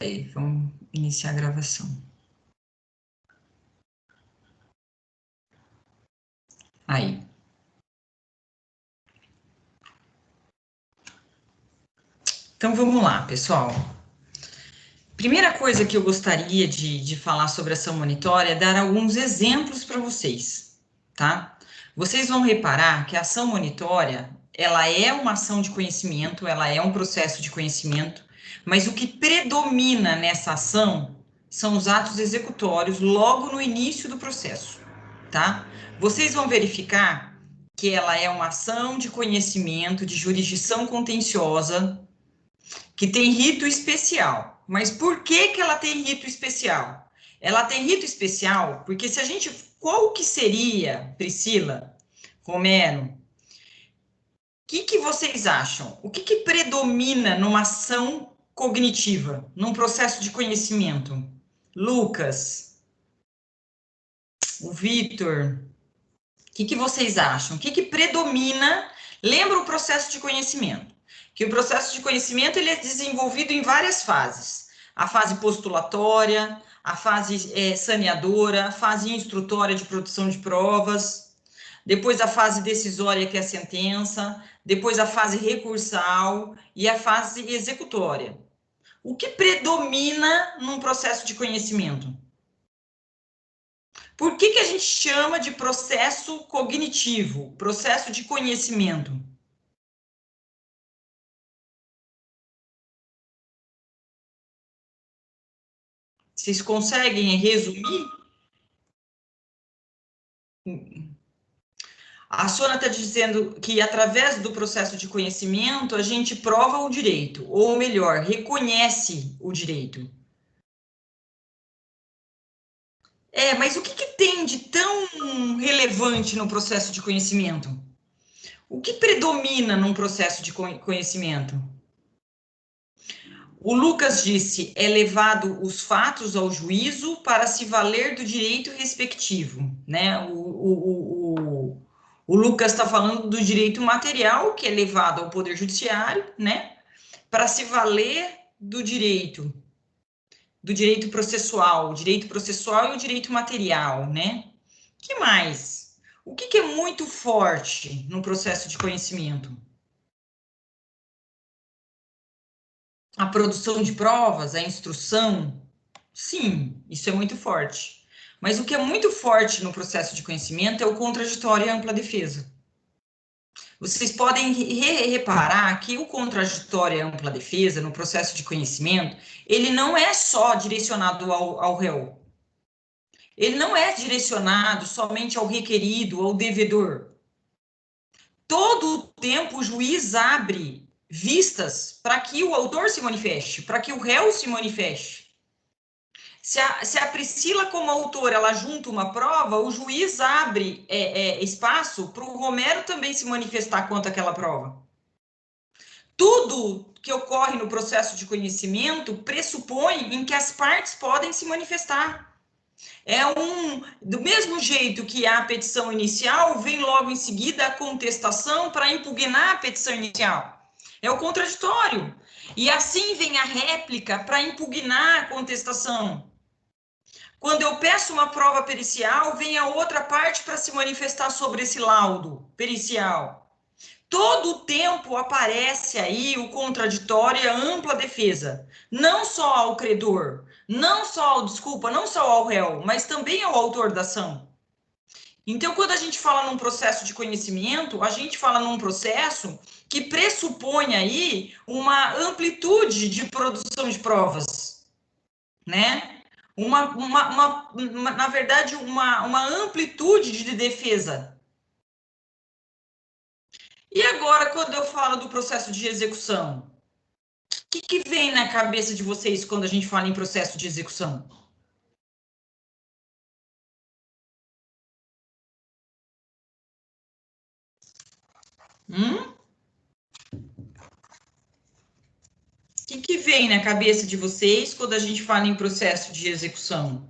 Aí, vamos iniciar a gravação. Aí. Então, vamos lá, pessoal. Primeira coisa que eu gostaria de falar sobre ação monitória é dar alguns exemplos para vocês, tá? Vocês vão reparar que a ação monitória, ela é uma ação de conhecimento, ela é um processo de conhecimento, mas o que predomina nessa ação são os atos executórios logo no início do processo, tá? Vocês vão verificar que ela é uma ação de conhecimento de jurisdição contenciosa que tem rito especial. Mas por que que ela tem rito especial? Ela tem rito especial porque se a gente... Qual que seria, Priscila, Romero, o que vocês acham? O que predomina numa ação cognitiva, num processo de conhecimento? Lucas, o Vitor, o que vocês acham? O que predomina? Lembra o processo de conhecimento? Que o processo de conhecimento ele é desenvolvido em várias fases. A fase postulatória, a fase saneadora, a fase instrutória de produção de provas, depois a fase decisória, que é a sentença, depois a fase recursal e a fase executória. O que predomina num processo de conhecimento? Por que a gente chama de processo cognitivo, processo de conhecimento? Vocês conseguem resumir? A Sônia está dizendo que através do processo de conhecimento a gente prova o direito, ou melhor, reconhece o direito. Mas o que tem de tão relevante no processo de conhecimento? O que predomina num processo de conhecimento? O Lucas disse: é levado os fatos ao juízo para se valer do direito respectivo, né? O Lucas está falando do direito material, que é levado ao Poder Judiciário, né? Para se valer do direito processual e o direito material, né? Que mais? O que é muito forte no processo de conhecimento? A produção de provas, a instrução, sim, isso é muito forte. Mas o que é muito forte no processo de conhecimento é o contraditório e a ampla defesa. Vocês podem reparar que o contraditório e a ampla defesa, no processo de conhecimento, ele não é só direcionado ao réu. Ele não é direcionado somente ao requerido, ao devedor. Todo o tempo o juiz abre vistas para que o autor se manifeste, para que o réu se manifeste. Se a Priscila, como autora, ela junta uma prova, o juiz abre espaço para o Romero também se manifestar quanto àquela prova. Tudo que ocorre no processo de conhecimento pressupõe em que as partes podem se manifestar. Do mesmo jeito que a petição inicial, vem logo em seguida a contestação para impugnar a petição inicial. É o contraditório. E assim vem a réplica para impugnar a contestação. Quando eu peço uma prova pericial, vem a outra parte para se manifestar sobre esse laudo pericial. Todo o tempo aparece aí o contraditório e a ampla defesa, não só ao credor, não só ao réu, mas também ao autor da ação. Então, quando a gente fala num processo de conhecimento, a gente fala num processo que pressupõe aí uma amplitude de produção de provas, né? Na verdade, uma amplitude de defesa. E agora, quando eu falo do processo de execução, o que vem na cabeça de vocês quando a gente fala em processo de execução? O que vem na cabeça de vocês quando a gente fala em processo de execução?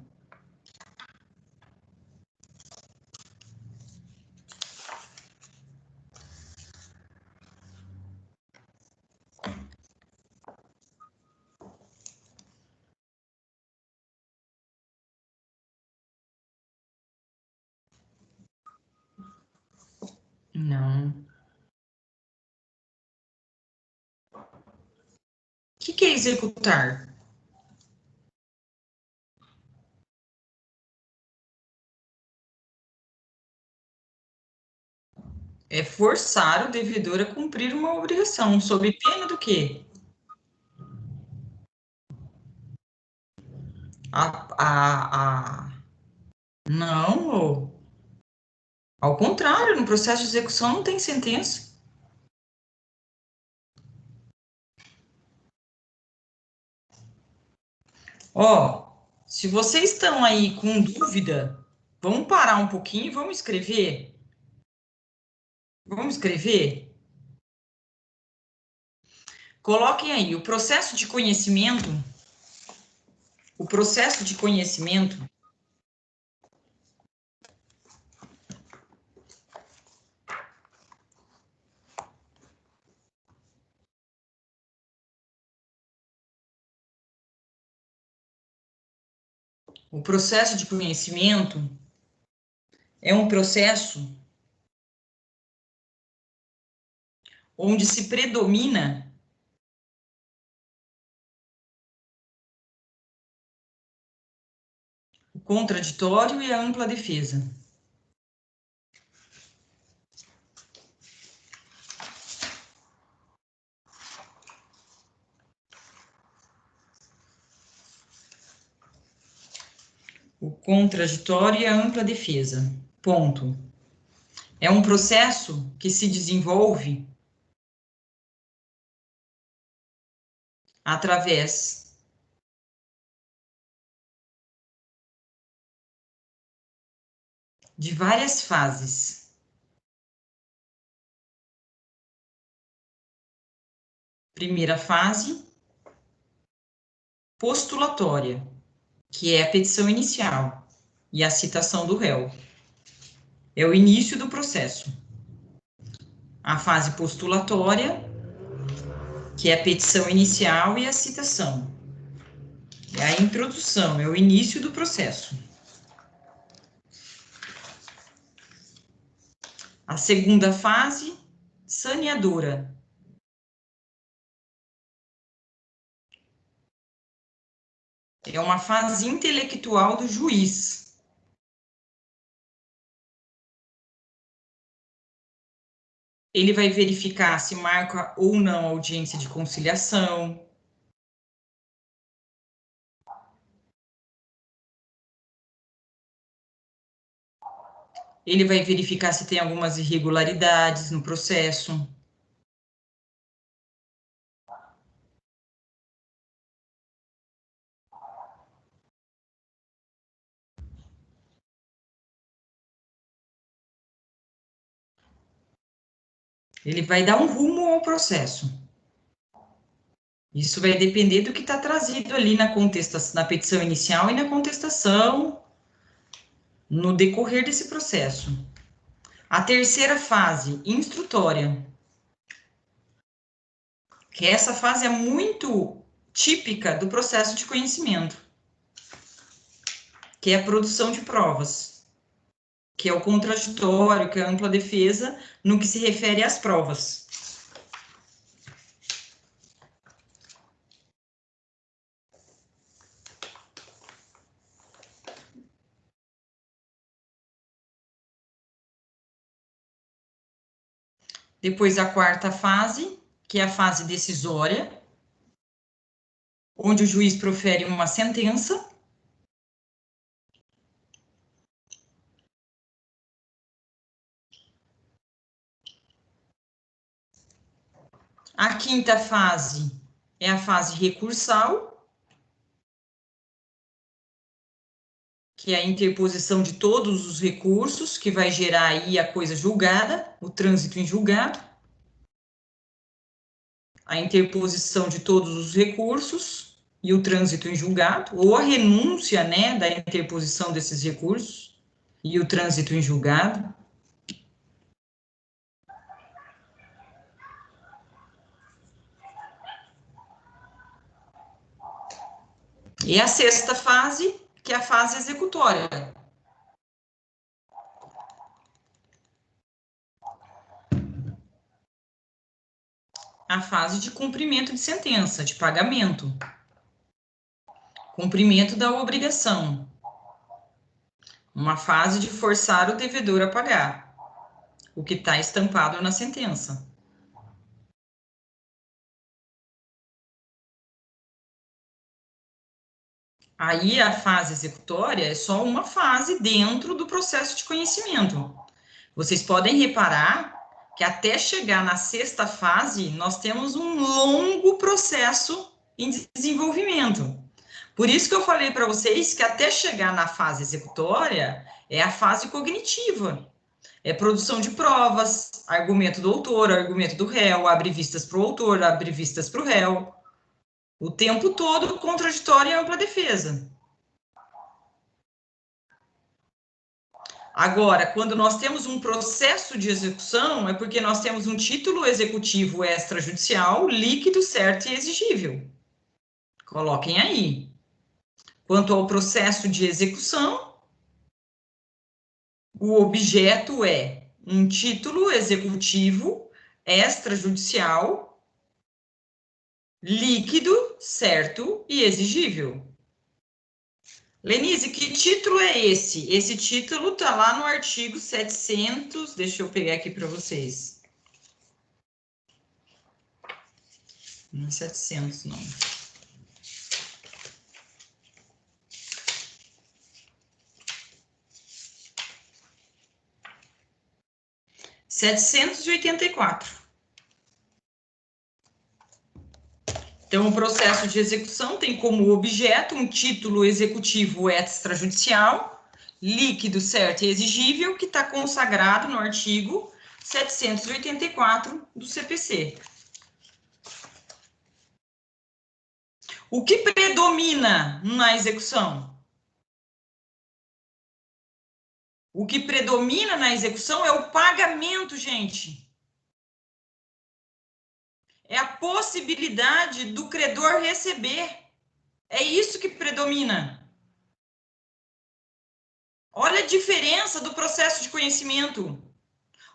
Não. O que é executar? É forçar o devedor a cumprir uma obrigação, sob pena do quê? Não, ao contrário, no processo de execução não tem sentença. Ó, se vocês estão aí com dúvida, vamos parar um pouquinho e vamos escrever? Vamos escrever? Coloquem aí o processo de conhecimento. O processo de conhecimento. O processo de conhecimento é um processo onde se predomina o contraditório e a ampla defesa. O contraditório e a ampla defesa. Ponto. É um processo que se desenvolve através de várias fases. Primeira fase, postulatória, que é a petição inicial e a citação do réu. É o início do processo. A fase postulatória, que é a petição inicial e a citação. É a introdução, é o início do processo. A segunda fase, saneadora. É uma fase intelectual do juiz. Ele vai verificar se marca ou não audiência de conciliação. Ele vai verificar se tem algumas irregularidades no processo. Ele vai dar um rumo ao processo. Isso vai depender do que está trazido ali na contestação, na petição inicial e na contestação no decorrer desse processo. A terceira fase, instrutória, que essa fase é muito típica do processo de conhecimento, que é a produção de provas, que é o contraditório, que é a ampla defesa, no que se refere às provas. Depois a quarta fase, que é a fase decisória, onde o juiz profere uma sentença. A quinta fase é a fase recursal, que é a interposição de todos os recursos, que vai gerar aí a coisa julgada, o trânsito em julgado. A interposição de todos os recursos e o trânsito em julgado, ou a renúncia, né, da interposição desses recursos e o trânsito em julgado. E a sexta fase, que é a fase executória. a fase de cumprimento de sentença, de pagamento. Cumprimento da obrigação. Uma fase de forçar o devedor a pagar o que está estampado na sentença. Aí a fase executória é só uma fase dentro do processo de conhecimento. Vocês podem reparar que até chegar na sexta fase, nós temos um longo processo em desenvolvimento. Por isso que eu falei para vocês que até chegar na fase executória é a fase cognitiva. É produção de provas, argumento do autor, argumento do réu, abre vistas para o autor, abre vistas para o réu. O tempo todo, contraditório e ampla defesa. Agora, quando nós temos um processo de execução, é porque nós temos um título executivo extrajudicial, líquido, certo e exigível. Coloquem aí. Quanto ao processo de execução, o objeto é um título executivo extrajudicial, líquido, certo e exigível. Lenise, que título é esse? Esse título está lá no artigo 700, deixa eu pegar aqui para vocês. Não é 700, não. R$ 784. Então, o processo de execução tem como objeto um título executivo extrajudicial, líquido, certo e exigível, que está consagrado no artigo 784 do CPC. O que predomina na execução? O que predomina na execução é o pagamento, gente. É a possibilidade do credor receber. É isso que predomina. Olha a diferença do processo de conhecimento.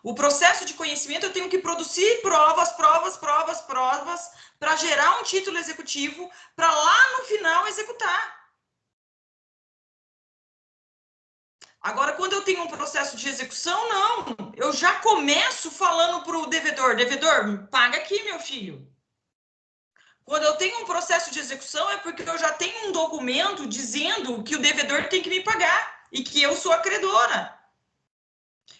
O processo de conhecimento eu tenho que produzir provas para gerar um título executivo para lá no final executar. Agora, quando eu tenho um processo de execução, não. Eu já começo falando para o devedor, devedor, paga aqui, meu filho. Quando eu tenho um processo de execução, é porque eu já tenho um documento dizendo que o devedor tem que me pagar e que eu sou a credora.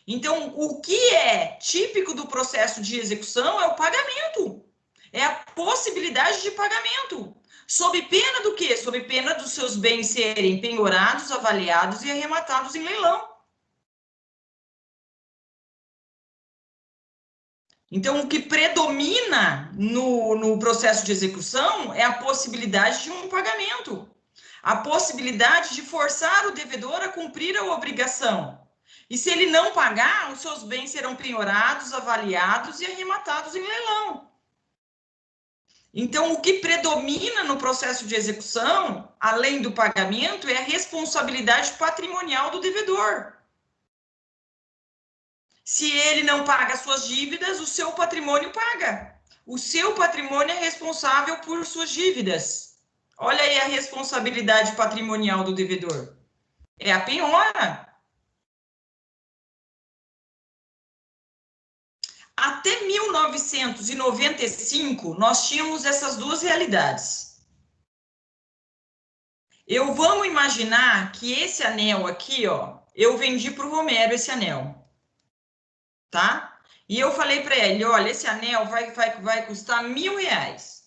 Então, o que é típico do processo de execução é o pagamento. É a possibilidade de pagamento. Sob pena do quê? Sob pena dos seus bens serem penhorados, avaliados e arrematados em leilão. Então, o que predomina no processo de execução é a possibilidade de um pagamento. A possibilidade de forçar o devedor a cumprir a obrigação. E se ele não pagar, os seus bens serão penhorados, avaliados e arrematados em leilão. Então, o que predomina no processo de execução, além do pagamento, é a responsabilidade patrimonial do devedor. Se ele não paga suas dívidas, o seu patrimônio paga. O seu patrimônio é responsável por suas dívidas. Olha aí a responsabilidade patrimonial do devedor. É a penhora. Até 1995, nós tínhamos essas duas realidades. Vamos imaginar que esse anel aqui, ó, eu vendi para o Romero esse anel, tá? E eu falei para ele, olha, esse anel vai custar R$ 1.000.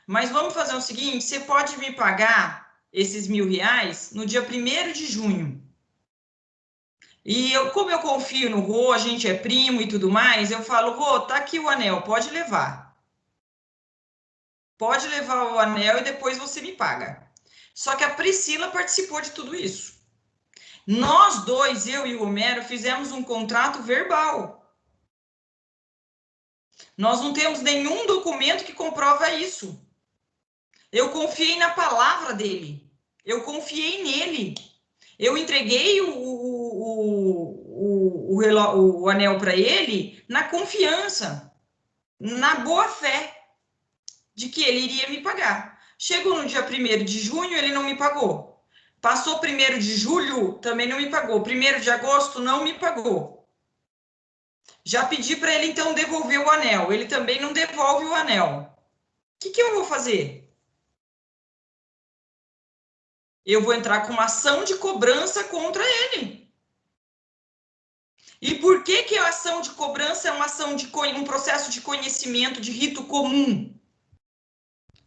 Mas vamos fazer o seguinte, você pode me pagar esses R$ 1.000 no dia 1º de junho. E como eu confio no Rô, a gente é primo e tudo mais, eu falo, Rô, tá aqui o anel, pode levar. Pode levar o anel e depois você me paga. Só que a Priscila participou de tudo isso. Nós dois, eu e o Homero, fizemos um contrato verbal. Nós não temos nenhum documento que comprova isso. Eu confiei na palavra dele. Eu confiei nele. Eu entreguei o anel para ele na confiança, na boa fé. de que ele iria me pagar. Chegou no dia 1º de junho, ele não me pagou. Passou 1º de julho, também não me pagou. 1º de agosto, não me pagou. Já pedi para ele, então, devolver o anel. Ele também não devolve o anel. O que eu vou fazer? Eu vou entrar com uma ação de cobrança contra ele. E por que a ação de cobrança é uma ação de um processo de conhecimento de rito comum?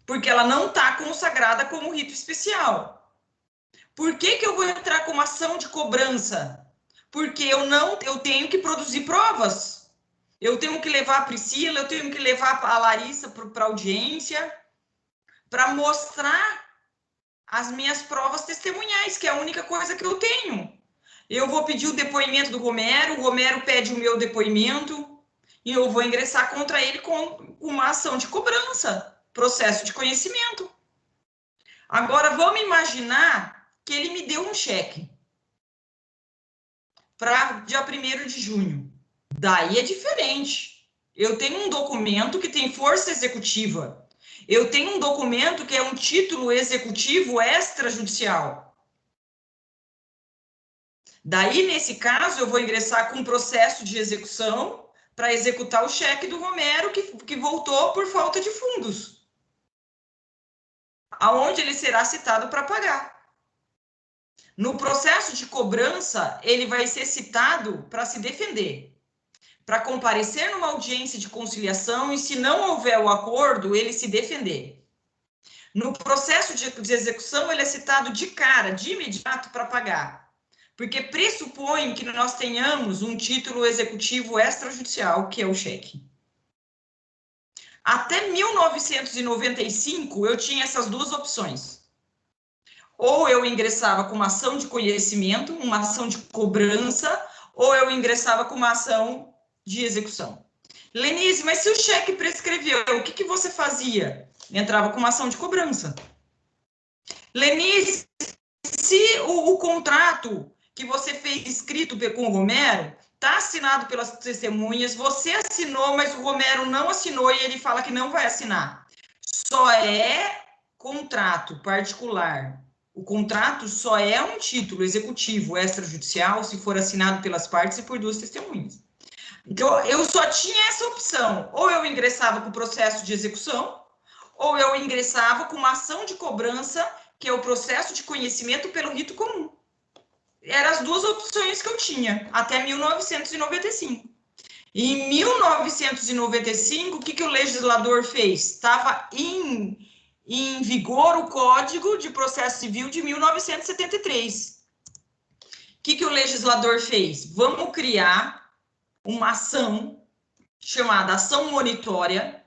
Porque ela não está consagrada como rito especial. Por que eu vou entrar com uma ação de cobrança? Porque eu tenho que produzir provas. Eu tenho que levar a Priscila, eu tenho que levar a Larissa para a audiência, para mostrar as minhas provas testemunhais, que é a única coisa que eu tenho. Eu vou pedir o depoimento do Romero, o Romero pede o meu depoimento, e eu vou ingressar contra ele com uma ação de cobrança, processo de conhecimento. Agora, vamos imaginar que ele me deu um cheque para dia 1º de junho. Daí é diferente. Eu tenho um documento que tem força executiva. Eu tenho um documento que é um título executivo extrajudicial. Daí, nesse caso, eu vou ingressar com um processo de execução para executar o cheque do Romero que voltou por falta de fundos, aonde ele será citado para pagar. No processo de cobrança, ele vai ser citado para se defender, para comparecer numa audiência de conciliação e, se não houver o acordo, ele se defender. No processo de execução, ele é citado de cara, de imediato, para pagar, porque pressupõe que nós tenhamos um título executivo extrajudicial, que é o cheque. Até 1995, eu tinha essas duas opções. Ou eu ingressava com uma ação de conhecimento, uma ação de cobrança, ou eu ingressava com uma ação de execução. Lenise, mas se o cheque prescreveu, o que você fazia? Entrava com uma ação de cobrança. Lenise, se o contrato que você fez escrito com o Romero está assinado pelas testemunhas, você assinou, mas o Romero não assinou e ele fala que não vai assinar. Só é contrato particular. O contrato só é um título executivo extrajudicial se for assinado pelas partes e por duas testemunhas. Então, eu só tinha essa opção. Ou eu ingressava com o processo de execução, ou eu ingressava com uma ação de cobrança, que é o processo de conhecimento pelo rito comum. Eram as duas opções que eu tinha, até 1995. E em 1995, o que o legislador fez? Estava em vigor o Código de Processo Civil de 1973. O que o legislador fez? Vamos criar uma ação chamada ação monitória,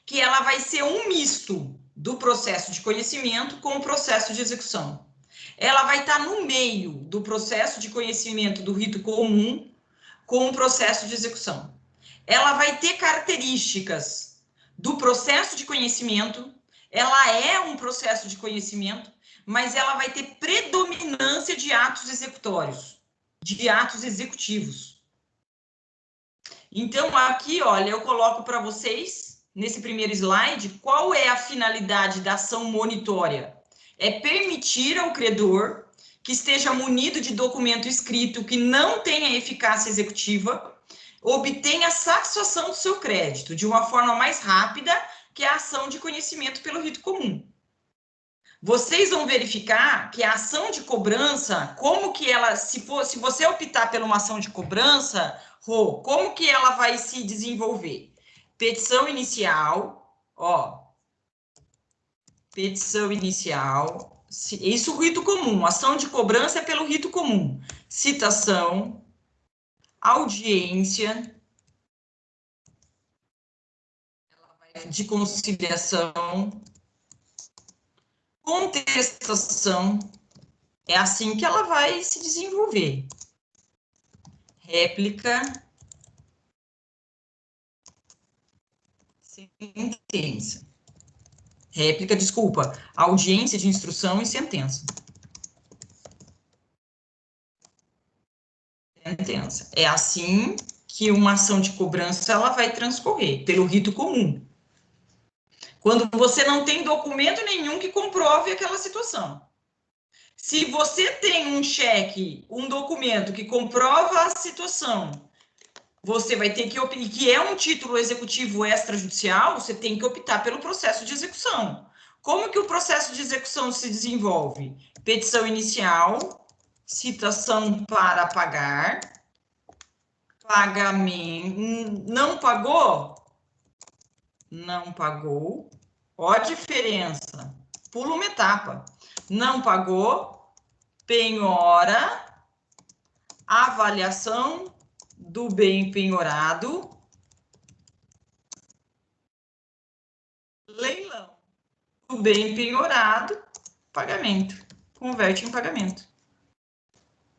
que ela vai ser um misto do processo de conhecimento com o processo de execução. Ela vai estar no meio do processo de conhecimento do rito comum com o processo de execução. Ela vai ter características do processo de conhecimento, ela é um processo de conhecimento, mas ela vai ter predominância de atos executórios, de atos executivos. Então, aqui, olha, eu coloco para vocês, nesse primeiro slide, qual é a finalidade da ação monitória. É permitir ao credor que esteja munido de documento escrito que não tenha eficácia executiva, obtenha a satisfação do seu crédito de uma forma mais rápida que a ação de conhecimento pelo rito comum. Vocês vão verificar que a ação de cobrança, como que ela, se você optar por uma ação de cobrança, Rô, como que ela vai se desenvolver? Petição inicial, ó. Petição inicial, isso o rito comum, ação de cobrança é pelo rito comum. Citação, audiência de conciliação, contestação, é assim que ela vai se desenvolver. Réplica, sentença. Réplica, desculpa, audiência de instrução e sentença. Sentença. É assim que uma ação de cobrança ela vai transcorrer, pelo rito comum. Quando você não tem documento nenhum que comprove aquela situação. Se você tem um cheque, um documento que comprova a situação, você vai ter que é um título executivo extrajudicial, você tem que optar pelo processo de execução. Como que o processo de execução se desenvolve? Petição inicial, citação para pagar, pagamento, não pagou? Não pagou. Ó a diferença. Pula uma etapa. Não pagou, penhora, avaliação do bem penhorado, leilão do bem penhorado, pagamento. Converte em pagamento.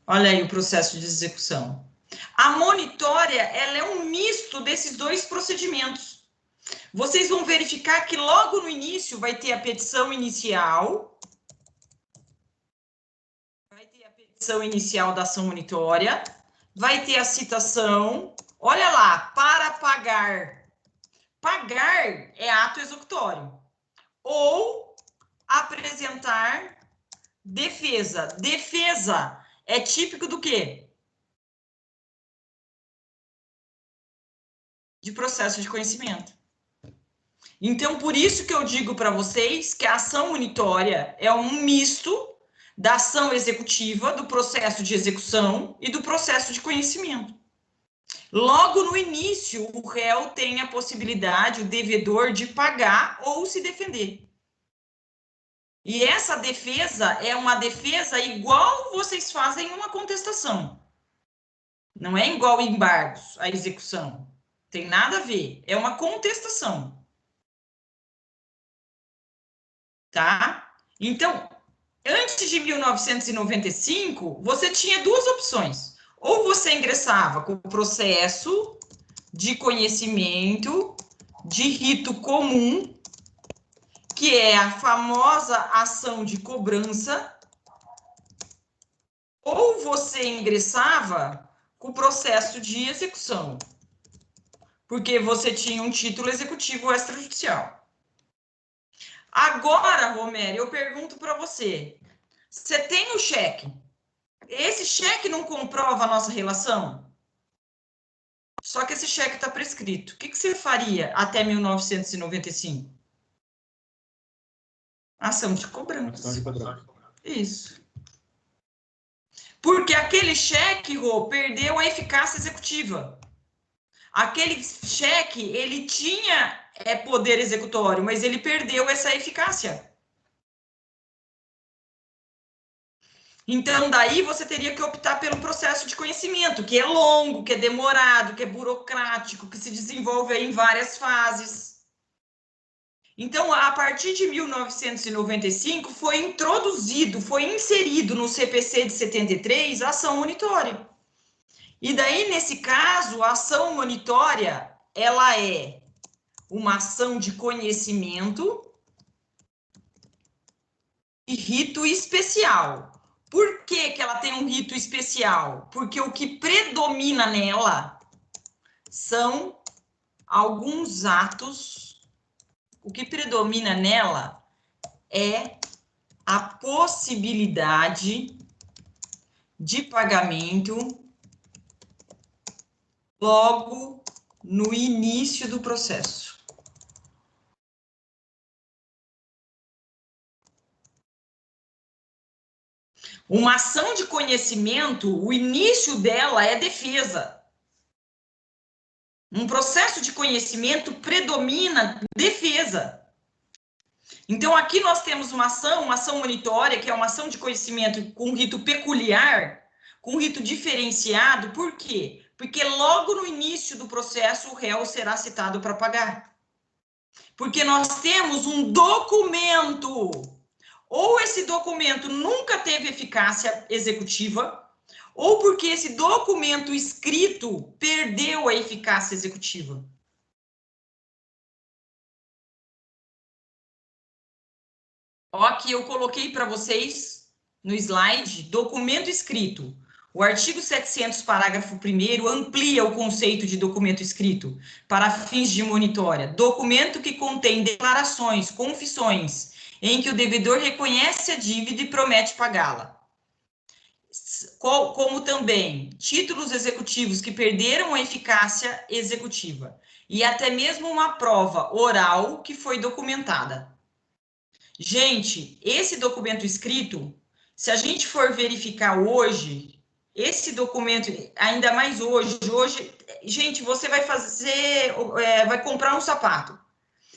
Olha aí o processo de execução. A monitória, ela é um misto desses dois procedimentos. Vocês vão verificar que logo no início vai ter a petição inicial, da ação monitória, vai ter a citação, olha lá, para pagar. Pagar é ato executório. Ou apresentar defesa. Defesa é típico do quê? De processo de conhecimento. Então, por isso que eu digo para vocês que a ação monitória é um misto da ação executiva, do processo de execução e do processo de conhecimento. Logo no início, o réu tem a possibilidade, o devedor, de pagar ou se defender. E essa defesa é uma defesa igual vocês fazem uma contestação. Não é igual embargos, a execução. Tem nada a ver. É uma contestação. Tá? Então, antes de 1995, você tinha duas opções. Ou você ingressava com o processo de conhecimento de rito comum, que é a famosa ação de cobrança, ou você ingressava com o processo de execução, porque você tinha um título executivo extrajudicial. Agora, Romero, eu pergunto para você, você tem o cheque? Esse cheque não comprova a nossa relação? Só que esse cheque está prescrito. O que você faria até 1995? Ação de cobrança. Ação de cobrança. Isso. Porque aquele cheque, Rô, perdeu a eficácia executiva. Aquele cheque, ele tinha poder executório, mas ele perdeu essa eficácia. Então, daí você teria que optar pelo processo de conhecimento, que é longo, que é demorado, que é burocrático, que se desenvolve em várias fases. Então, a partir de 1995, foi introduzido, foi inserido no CPC de 73 a ação monitória. E daí, nesse caso, a ação monitória, ela é uma ação de conhecimento e rito especial. Por que que ela tem um rito especial? Porque o que predomina nela são alguns atos, o que predomina nela é a possibilidade de pagamento logo no início do processo. Uma ação de conhecimento, o início dela é defesa. Um processo de conhecimento predomina defesa. Então, aqui nós temos uma ação monitória, que é uma ação de conhecimento com rito peculiar, com rito diferenciado. Por quê? Porque logo no início do processo, o réu será citado para pagar. Porque nós temos um documento, ou esse documento nunca teve eficácia executiva, ou porque esse documento escrito perdeu a eficácia executiva. Ó, aqui eu coloquei para vocês no slide, documento escrito. O artigo 700, parágrafo 1º, amplia o conceito de documento escrito para fins de monitória. Documento que contém declarações, confissões, em que o devedor reconhece a dívida e promete pagá-la. Como também títulos executivos que perderam a eficácia executiva. E até mesmo uma prova oral que foi documentada. Gente, esse documento escrito, se a gente for verificar hoje, esse documento, ainda mais hoje, gente, você vai fazer, vai comprar um sapato.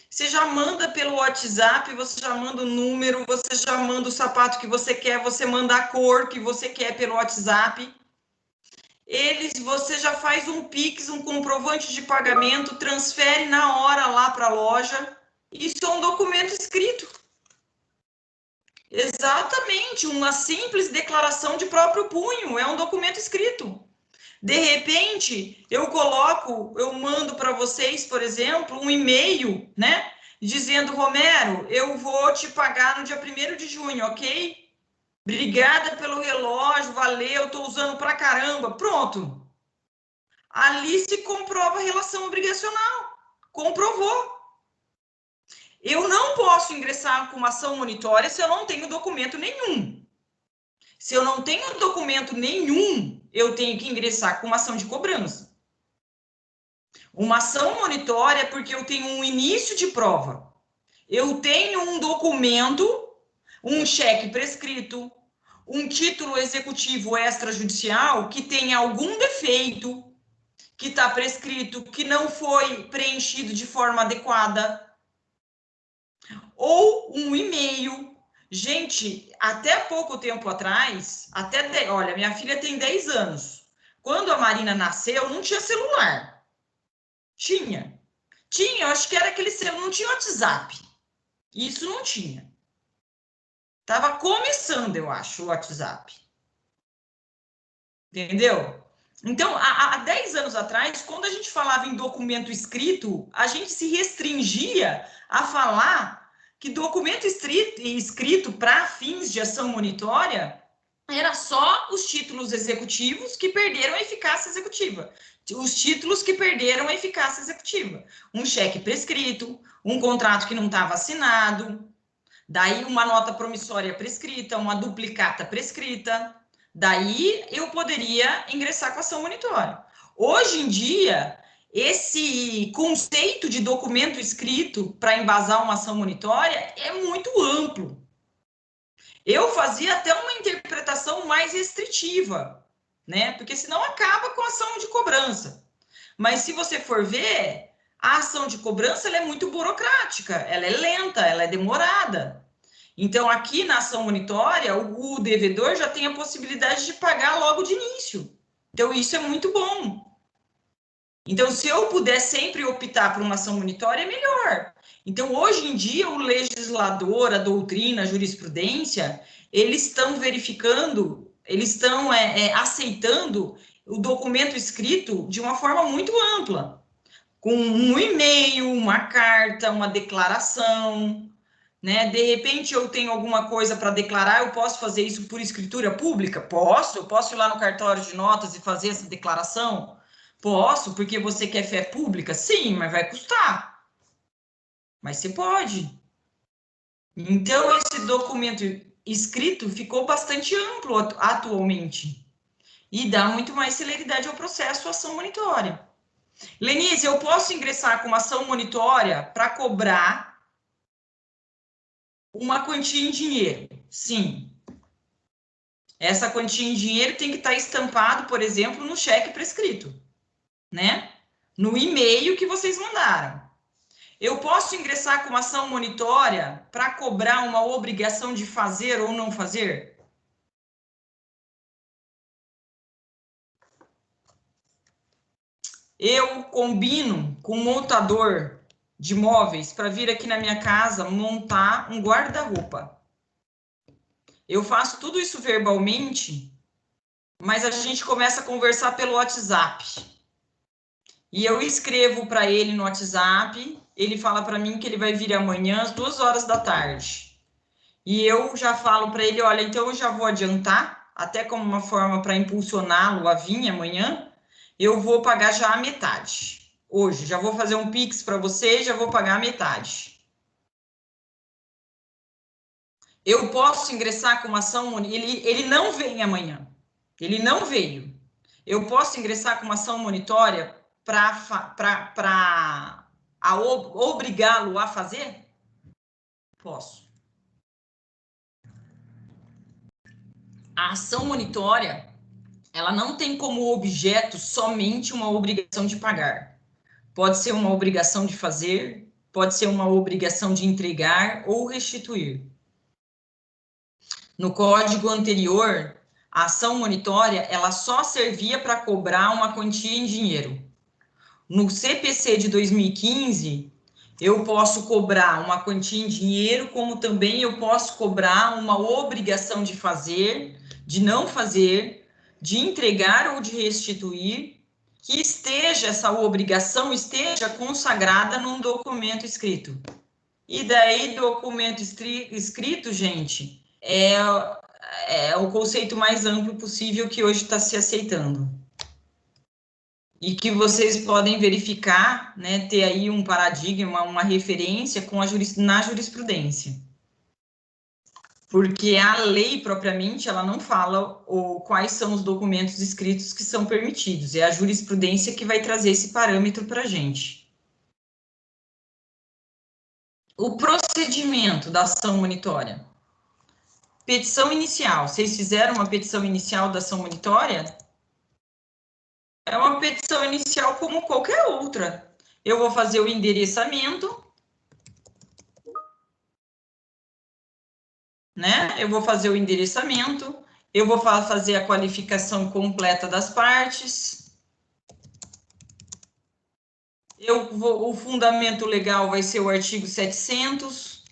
Você já manda pelo WhatsApp, você já manda o número, você já manda o sapato que você quer, você manda a cor que você quer pelo WhatsApp. Você já faz um Pix, um comprovante de pagamento, transfere na hora lá para a loja. Isso é um documento escrito. Exatamente, uma simples declaração de próprio punho, é um documento escrito. De repente, eu mando para vocês, por exemplo, um e-mail, né? Dizendo, Romero, eu vou te pagar no dia 1º de junho, ok? Obrigada pelo relógio, valeu, estou usando pra caramba. Pronto. Ali se comprova a relação obrigacional. Comprovou. Eu não posso ingressar com uma ação monitória se eu não tenho documento nenhum. Se eu não tenho documento nenhum, eu tenho que ingressar com uma ação de cobrança. Uma ação monitória é porque eu tenho um início de prova. Eu tenho um documento, um cheque prescrito, um título executivo extrajudicial que tem algum defeito, que está prescrito, que não foi preenchido de forma adequada, ou um e-mail. Gente, até pouco tempo atrás, olha, minha filha tem 10 anos. Quando a Marina nasceu, não tinha celular. Tinha, eu acho que era aquele celular, não tinha WhatsApp. Isso não tinha. Tava começando, eu acho, o WhatsApp. Entendeu? Então, há 10 anos atrás, quando a gente falava em documento escrito, a gente se restringia a falar que documento escrito para fins de ação monitória era só os títulos executivos que perderam a eficácia executiva. Os títulos que perderam a eficácia executiva. Um cheque prescrito, um contrato que não estava assinado, daí uma nota promissória prescrita, uma duplicata prescrita. Daí eu poderia ingressar com ação monitória. Hoje em dia, esse conceito de documento escrito para embasar uma ação monitória é muito amplo. Eu fazia até uma interpretação mais restritiva, né? Porque senão acaba com a ação de cobrança. Mas se você for ver, a ação de cobrança ela é muito burocrática, ela é lenta, ela é demorada. Então, aqui na ação monitória, o devedor já tem a possibilidade de pagar logo de início. Então, isso é muito bom. Então, se eu puder sempre optar por uma ação monitória, é melhor. Então, hoje em dia, o legislador, a doutrina, a jurisprudência, eles estão verificando, eles estão aceitando o documento escrito de uma forma muito ampla, com um e-mail, uma carta, uma declaração, né? De repente, eu tenho alguma coisa para declarar, eu posso fazer isso por escritura pública? Posso, eu posso ir lá no cartório de notas e fazer essa declaração? Posso, porque você quer fé pública? Sim, mas vai custar. Mas você pode. Então, esse documento escrito ficou bastante amplo atualmente. E dá muito mais celeridade ao processo, ação monitória. Lenise, eu posso ingressar com uma ação monitória para cobrar uma quantia em dinheiro? Sim. Essa quantia em dinheiro tem que estar estampado, por exemplo, no cheque prescrito, né? No e-mail que vocês mandaram. Eu posso ingressar com uma ação monitória para cobrar uma obrigação de fazer ou não fazer? Eu combino com um montador de móveis para vir aqui na minha casa montar um guarda-roupa. Eu faço tudo isso verbalmente, mas a gente começa a conversar pelo WhatsApp. E eu escrevo para ele no WhatsApp, ele fala para mim que ele vai vir amanhã às 2 horas da tarde. E eu já falo para ele, olha, então eu já vou adiantar, até como uma forma para impulsioná-lo a vir amanhã, eu vou pagar já a metade. Hoje, já vou fazer um Pix para você, já vou pagar a metade. Eu posso ingressar com uma ação, ele não vem amanhã, ele não veio. Eu posso ingressar com uma ação monitória para obrigá-lo a fazer? Posso. A ação monitória, ela não tem como objeto somente uma obrigação de pagar. Pode ser uma obrigação de fazer, pode ser uma obrigação de entregar ou restituir. No código anterior, a ação monitória, ela só servia para cobrar uma quantia em dinheiro. No CPC de 2015, eu posso cobrar uma quantia em dinheiro, como também eu posso cobrar uma obrigação de fazer, de não fazer, de entregar ou de restituir, que esteja, essa obrigação esteja consagrada num documento escrito. E daí, documento escrito, gente, é o conceito mais amplo possível que hoje está se aceitando. E que vocês podem verificar, né, ter aí um paradigma, uma referência com na jurisprudência. Porque a lei, propriamente, ela não fala quais são os documentos escritos que são permitidos. É a jurisprudência que vai trazer esse parâmetro para a gente. O procedimento da ação monitória. Petição inicial. Vocês fizeram uma petição inicial da ação monitória? É uma petição inicial como qualquer outra. Eu vou fazer o endereçamento, né? Eu vou fazer o endereçamento, eu vou fazer a qualificação completa das partes. O fundamento legal vai ser o artigo 700.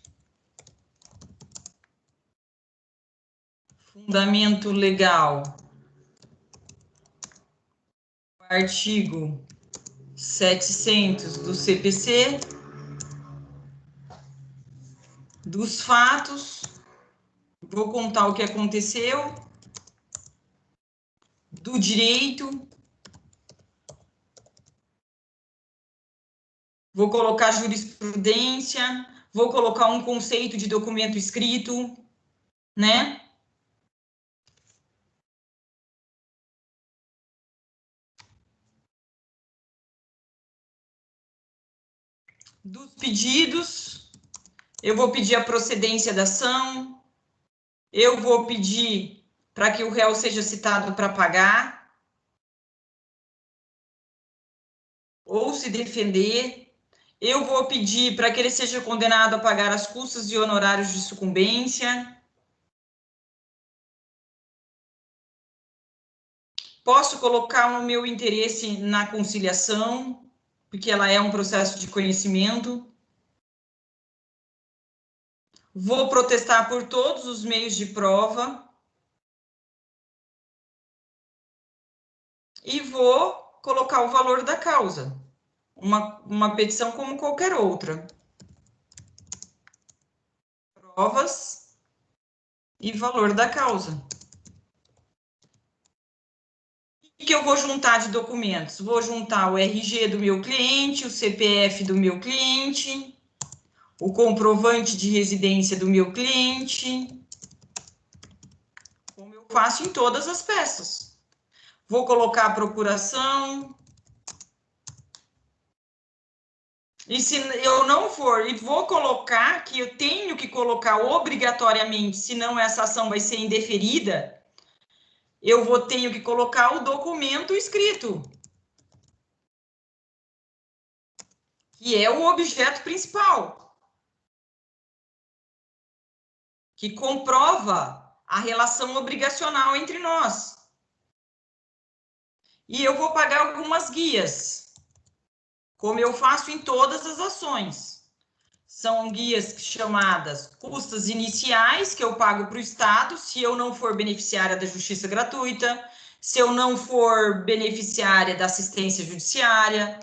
Fundamento legal. Artigo 700 do CPC. Dos fatos. Vou contar o que aconteceu. Do direito. Vou colocar jurisprudência, vou colocar um conceito de documento escrito, né? Dos pedidos, eu vou pedir a procedência da ação, eu vou pedir para que o réu seja citado para pagar, ou se defender, eu vou pedir para que ele seja condenado a pagar as custas e honorários de sucumbência. Posso colocar o meu interesse na conciliação, porque ela é um processo de conhecimento. Vou protestar por todos os meios de prova. E vou colocar o valor da causa. Uma petição como qualquer outra. Provas e valor da causa. O que eu vou juntar de documentos? Vou juntar o RG do meu cliente, o CPF do meu cliente, o comprovante de residência do meu cliente, como eu faço em todas as peças. Vou colocar a procuração. E se eu não for, e vou colocar que eu tenho que colocar obrigatoriamente, senão essa ação vai ser indeferida, tenho que colocar o documento escrito, que é o objeto principal, que comprova a relação obrigacional entre nós. E eu vou pagar algumas guias, como eu faço em todas as ações. São guias chamadas custas iniciais, que eu pago para o Estado, se eu não for beneficiária da justiça gratuita, se eu não for beneficiária da assistência judiciária,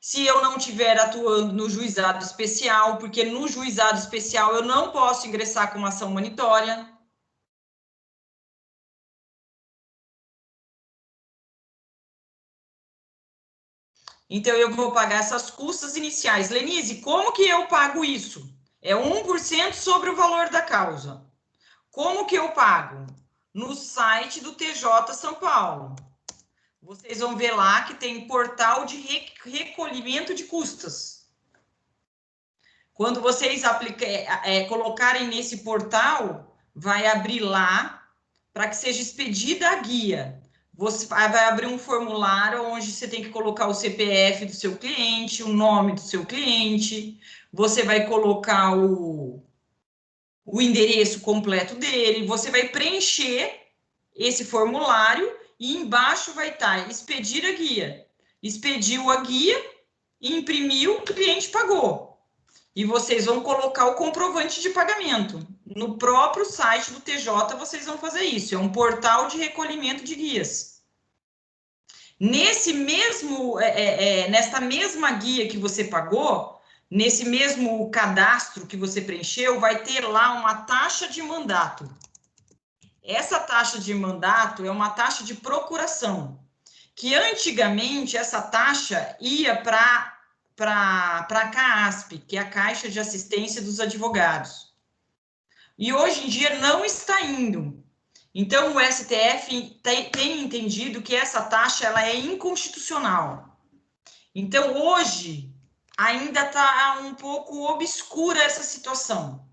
se eu não estiver atuando no juizado especial, porque no juizado especial eu não posso ingressar com uma ação monitória. Então, eu vou pagar essas custas iniciais. Lenise, como que eu pago isso? É 1% sobre o valor da causa. Como que eu pago? No site do TJ São Paulo. Vocês vão ver lá que tem portal de recolhimento de custas. Quando vocês colocarem nesse portal, vai abrir lá para que seja expedida a guia. Você vai abrir um formulário onde você tem que colocar o CPF do seu cliente, o nome do seu cliente, você vai colocar o endereço completo dele, você vai preencher esse formulário e embaixo vai estar expedir a guia. Expediu a guia, imprimiu, o cliente pagou. E vocês vão colocar o comprovante de pagamento. No próprio site do TJ vocês vão fazer isso. É um portal de recolhimento de guias. Nesta mesma guia que você pagou, nesse mesmo cadastro que você preencheu, vai ter lá uma taxa de mandato. Essa taxa de mandato é uma taxa de procuração, que antigamente essa taxa ia para a CAASP, que é a Caixa de Assistência dos Advogados. E hoje em dia não está indo. Então, o STF tem entendido que essa taxa ela é inconstitucional. Então, hoje, ainda está um pouco obscura essa situação.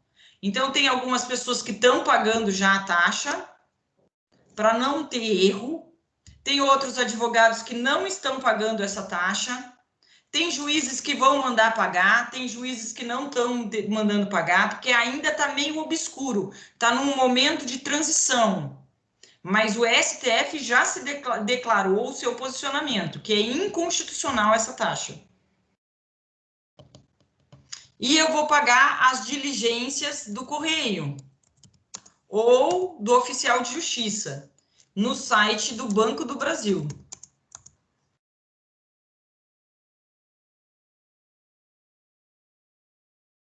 Então, tem algumas pessoas que estão pagando já a taxa, para não ter erro. Tem outros advogados que não estão pagando essa taxa. Tem juízes que vão mandar pagar, tem juízes que não estão mandando pagar, porque ainda está meio obscuro, está num momento de transição. Mas o STF já se declarou o seu posicionamento, que é inconstitucional essa taxa. E eu vou pagar as diligências do correio ou do oficial de justiça no site do Banco do Brasil.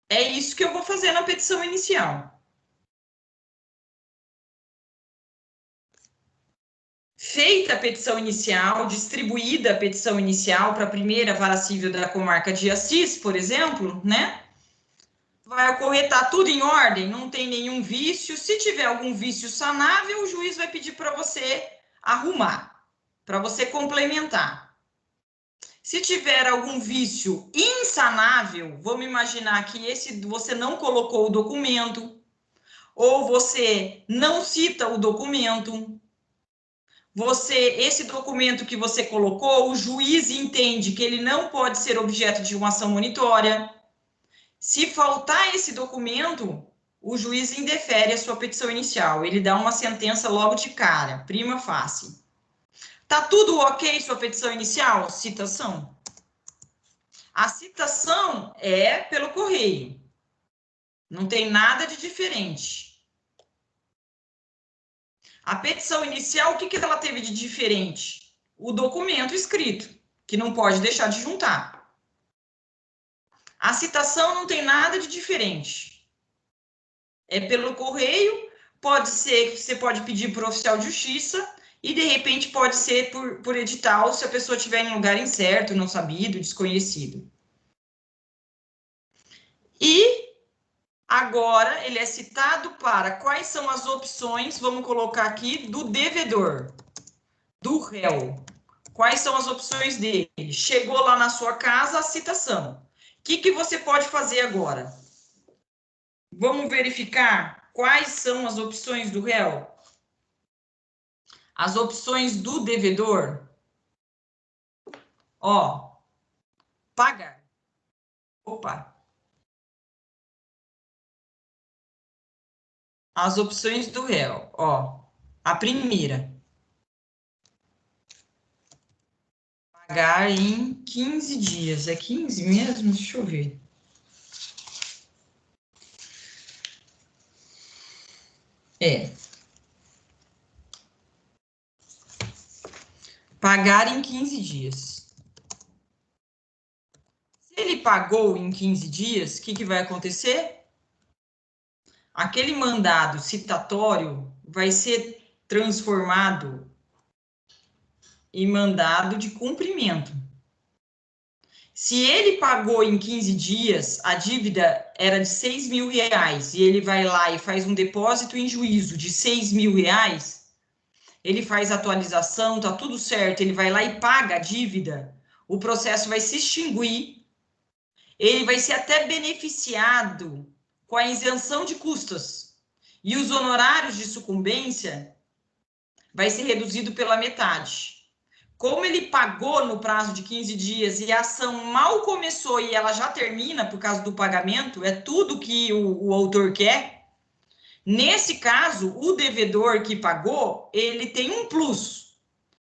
É isso que eu vou fazer na petição inicial. Feita a petição inicial, distribuída a petição inicial para a primeira vara civil da comarca de Assis, por exemplo, né? Vai ocorrer, tá tudo em ordem, não tem nenhum vício. Se tiver algum vício sanável, o juiz vai pedir para você arrumar, para você complementar. Se tiver algum vício insanável, vamos imaginar que você não colocou o documento, ou você não cita o documento, esse documento que você colocou, o juiz entende que ele não pode ser objeto de uma ação monitória. Se faltar esse documento, o juiz indefere a sua petição inicial. Ele dá uma sentença logo de cara, prima facie. Tá tudo ok sua petição inicial? Citação. A citação é pelo correio. Não tem nada de diferente. A petição inicial, o que ela teve de diferente? O documento escrito, que não pode deixar de juntar. A citação não tem nada de diferente. É pelo correio, pode ser, você pode pedir para o oficial de justiça e, de repente, pode ser por edital, se a pessoa estiver em lugar incerto, não sabido, desconhecido. E agora ele é citado para quais são as opções, vamos colocar aqui, do devedor, do réu. Quais são as opções dele? Chegou lá na sua casa a citação. O que você pode fazer agora? Vamos verificar quais são as opções do réu? As opções do devedor? Ó, pagar. Opa. As opções do réu, ó. A primeira. Pagar em 15 dias. É 15 mesmo? Deixa eu ver. É. Pagar em 15 dias. Se ele pagou em 15 dias, o que vai acontecer? Aquele mandado citatório vai ser transformado em mandado de cumprimento. Se ele pagou em 15 dias, a dívida era de 6 mil reais, e ele vai lá e faz um depósito em juízo de 6 mil reais, ele faz a atualização, tá tudo certo, ele vai lá e paga a dívida, o processo vai se extinguir, ele vai ser até beneficiado com a isenção de custas, e os honorários de sucumbência vai ser reduzido pela metade. Como ele pagou no prazo de 15 dias e a ação mal começou e ela já termina por causa do pagamento, é tudo que o autor quer. Nesse caso, o devedor que pagou, ele tem um plus.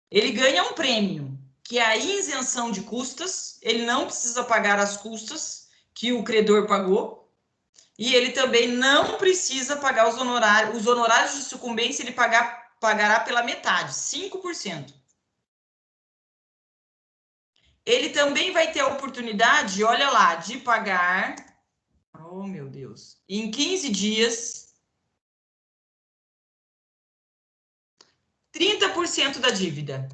Ele ganha um prêmio, que é a isenção de custas. Ele não precisa pagar as custas que o credor pagou. E ele também não precisa pagar os honorários. Os honorários de sucumbência ele pagará pela metade, 5%. Ele também vai ter a oportunidade, olha lá, de pagar, oh meu Deus, em 15 dias, 30% da dívida.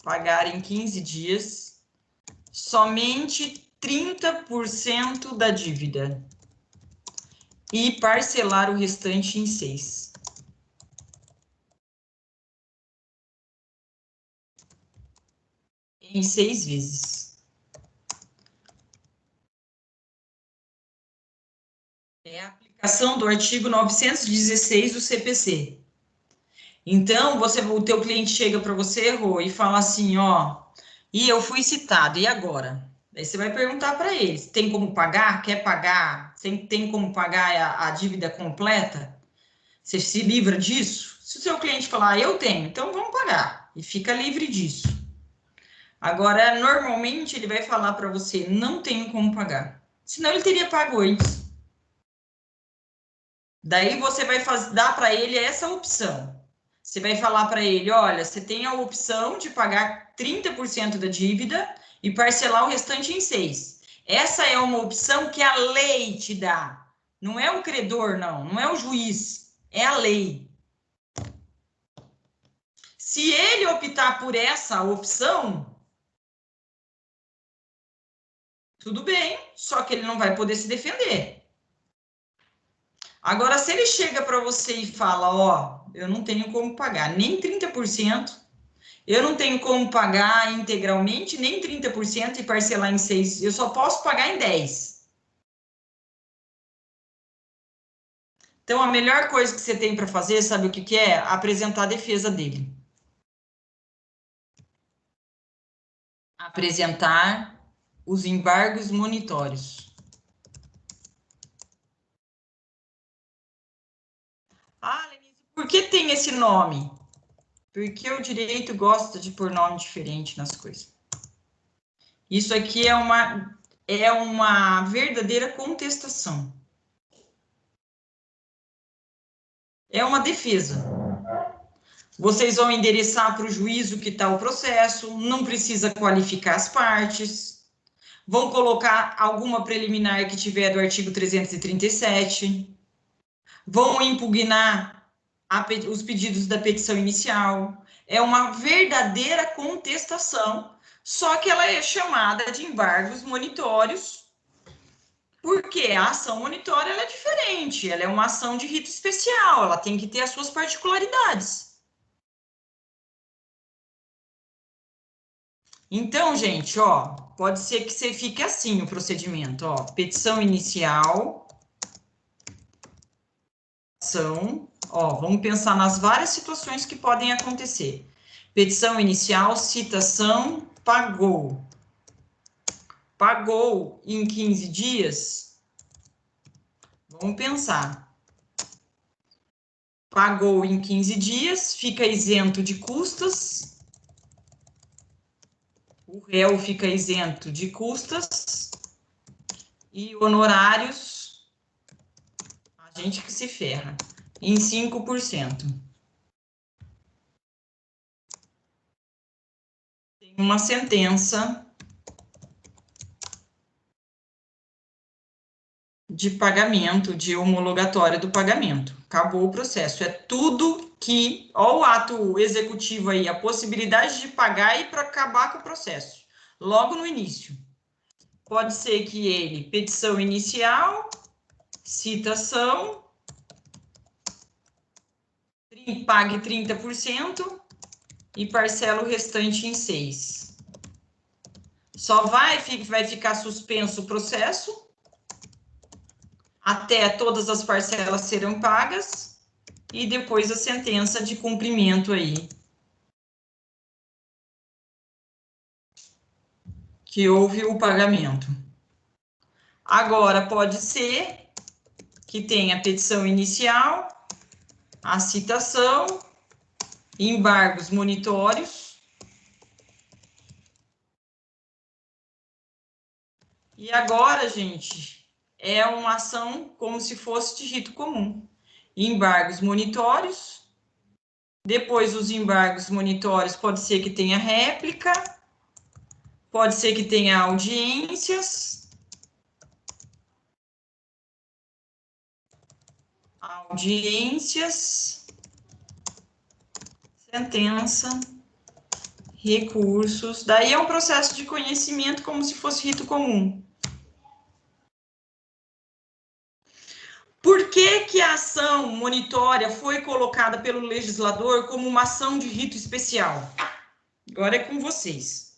Pagar em 15 dias, somente 30% da dívida. E parcelar o restante em 6. Em 6 vezes. É a aplicação do artigo 916 do CPC. Então, o teu cliente chega para você, Rô, e fala assim, ó, e eu fui citado, e agora? Aí você vai perguntar para ele, tem como pagar? Quer pagar? Tem como pagar a dívida completa? Você se livra disso? Se o seu cliente falar, eu tenho, então vamos pagar, e fica livre disso. Agora, normalmente, ele vai falar para você, não tenho como pagar. Senão, ele teria pago antes. Daí, você vai dar para ele essa opção. Você vai falar para ele, olha, você tem a opção de pagar 30% da dívida e parcelar o restante em 6. Essa é uma opção que a lei te dá. Não é o credor, não é o juiz, é a lei. Se ele optar por essa opção, tudo bem, só que ele não vai poder se defender. Agora, se ele chega para você e fala, ó, eu não tenho como pagar nem 30%, eu não tenho como pagar integralmente, nem 30% e parcelar em 6, eu só posso pagar em 10. Então, a melhor coisa que você tem para fazer, sabe o que que é? Apresentar a defesa dele. Apresentar os embargos monitórios. Ah, Lenise, por que tem esse nome? Porque o direito gosta de pôr nome diferente nas coisas. Isso aqui é uma verdadeira contestação. É uma defesa. Vocês vão endereçar para o juízo que está o processo, não precisa qualificar as partes, vão colocar alguma preliminar que tiver do artigo 337, vão impugnar os pedidos da petição inicial. É uma verdadeira contestação, só que ela é chamada de embargos monitórios, porque a ação monitória ela é diferente, ela é uma ação de rito especial, ela tem que ter as suas particularidades. Então, gente, ó, pode ser que você fique assim o procedimento, ó, petição inicial, ação, ó, vamos pensar nas várias situações que podem acontecer. Petição inicial, citação, pagou. Pagou em 15 dias? Vamos pensar. Pagou em 15 dias, fica isento de custas. O réu fica isento de custas e honorários, a gente que se ferra, em 5%. Tem uma sentença de pagamento, de homologatória do pagamento. Acabou o processo. É tudo que, ó, o ato executivo aí, a possibilidade de pagar e para acabar com o processo, logo no início. pode ser que ele, petição inicial, citação, pague 30% e parcela o restante em 6. Só vai ficar suspenso o processo até todas as parcelas serão pagas e depois a sentença de cumprimento aí, que houve o pagamento. Agora, pode ser que tenha a petição inicial, a citação, embargos monitórios. E agora, gente, é uma ação como se fosse de rito comum. Embargos monitórios. Depois dos embargos monitórios, pode ser que tenha réplica, pode ser que tenha audiências. Audiências, sentença, recursos. Daí é um processo de conhecimento como se fosse rito comum. Por que que a ação monitória foi colocada pelo legislador como uma ação de rito especial? Agora é com vocês.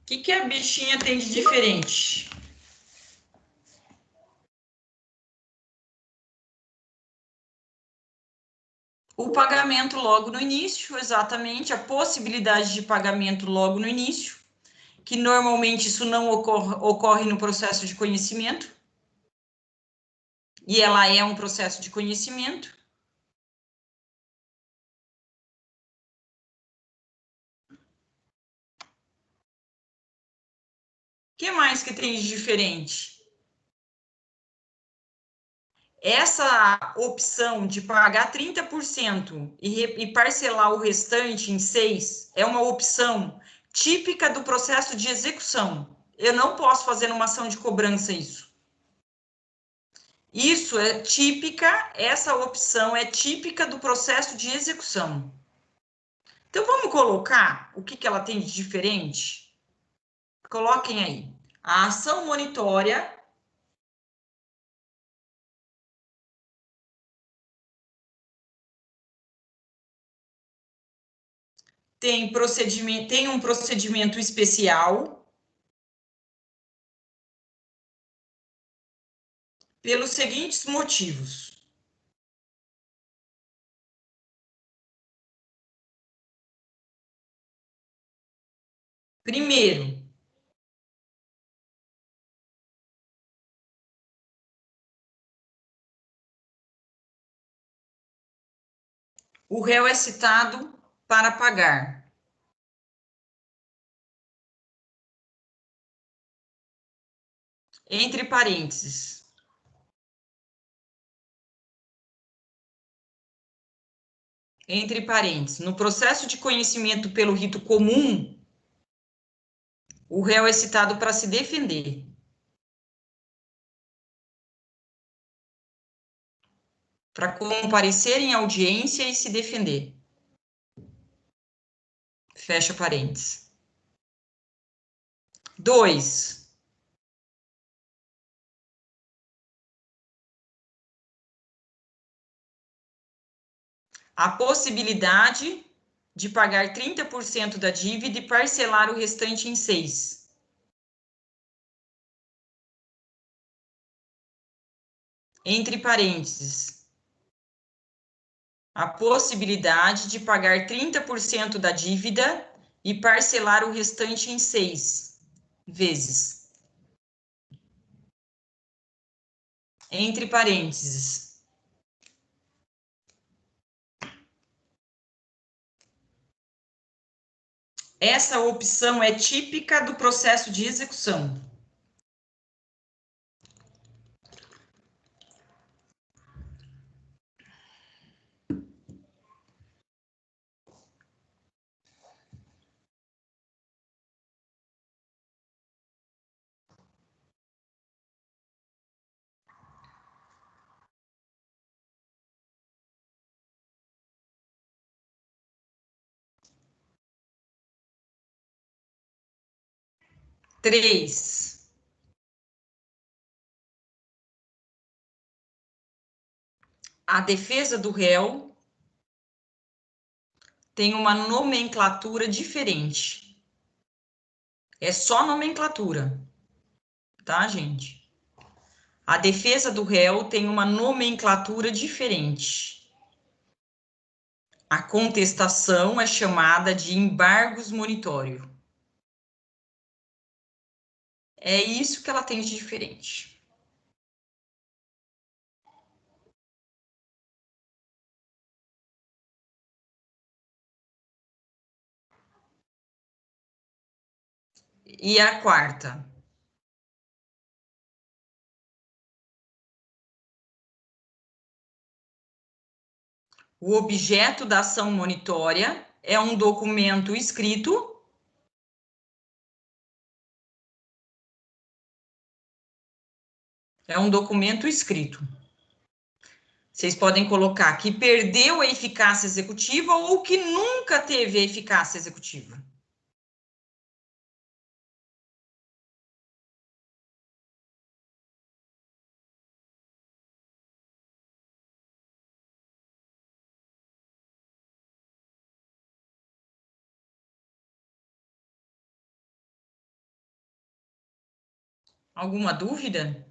O que a bichinha tem de diferente? O pagamento logo no início, exatamente, a possibilidade de pagamento logo no início, que normalmente isso não ocorre no processo de conhecimento, e ela é um processo de conhecimento. O que mais que tem de diferente? Essa opção de pagar 30% e parcelar o restante em 6 é uma opção típica do processo de execução. Eu não posso fazer numa ação de cobrança isso. Isso é típica, essa opção é típica do processo de execução. Então, vamos colocar o que ela tem de diferente? Coloquem aí. A ação monitória tem um procedimento especial pelos seguintes motivos. Primeiro, o réu é citado para pagar. Entre parênteses. Entre parênteses. No processo de conhecimento pelo rito comum, o réu é citado para se defender. Para comparecer em audiência e se defender. Fecha parênteses. 2. A possibilidade de pagar 30% da dívida e parcelar o restante em 6. Entre parênteses. A possibilidade de pagar 30% da dívida e parcelar o restante em 6 vezes. Entre parênteses. Essa opção é típica do processo de execução. 3. A defesa do réu tem uma nomenclatura diferente. É só nomenclatura, tá, gente? A defesa do réu tem uma nomenclatura diferente. A contestação é chamada de embargos monitório. É isso que ela tem de diferente. E a quarta? O objeto da ação monitória é um documento escrito. É um documento escrito. Vocês podem colocar que perdeu a eficácia executiva ou que nunca teve a eficácia executiva. Alguma dúvida?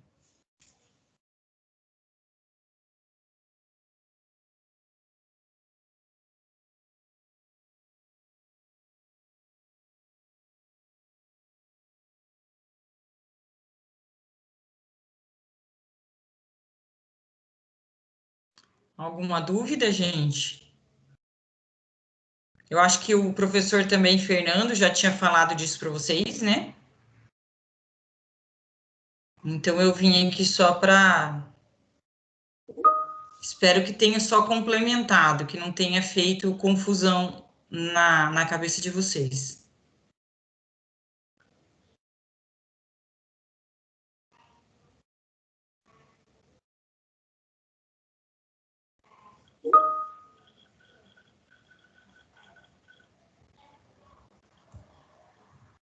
Alguma dúvida, gente? Eu acho que o professor também, Fernando, já tinha falado disso para vocês, né? Então eu vim aqui só para. Espero que tenha só complementado, que não tenha feito confusão na cabeça de vocês.